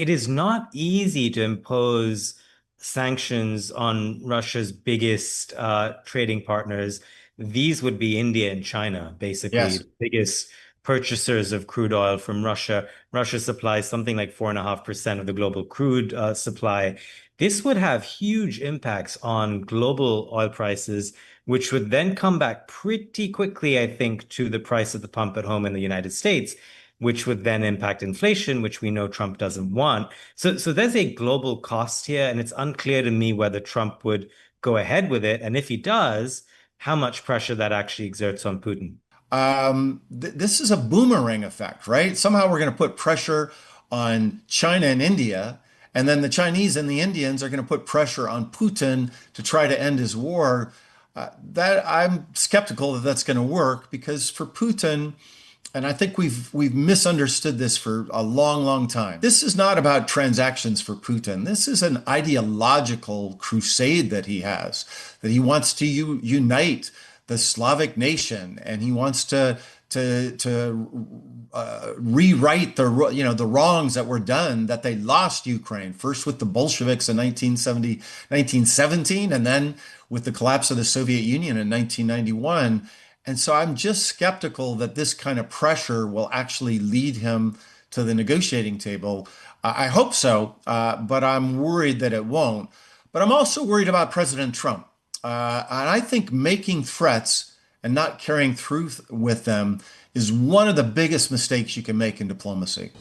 it is not easy to impose sanctions on Russia's biggest trading partners. These would be India and China, basically, Yes. the biggest purchasers of crude oil from Russia. Russia supplies something like 4.5% of the global crude supply. This would have huge impacts on global oil prices, which would then come back pretty quickly, I think, to the price at the pump at home in the United States, which would then impact inflation, which we know Trump doesn't want. So there's a global cost here, and it's unclear to me whether Trump would go ahead with it. And if he does, how much pressure that actually exerts on Putin. Th This is a boomerang effect, right? Somehow we're going to put pressure on China and India, and then the Chinese and the Indians are going to put pressure on Putin to try to end his war. That I'm skeptical that that's going to work because for Putin, and I think we've misunderstood this for a long, long time. This is not about transactions for Putin. This is an ideological crusade that he has, that he wants to unite the Slavic nation, and he wants to rewrite the wrongs that were done, that they lost Ukraine first with the Bolsheviks in 1917, and then with the collapse of the Soviet Union in 1991. And so I'm just skeptical that this kind of pressure will actually lead him to the negotiating table. I hope so, but I'm worried that it won't. But I'm also worried about President Trump. And I think making threats and not carrying through with them is one of the biggest mistakes you can make in diplomacy.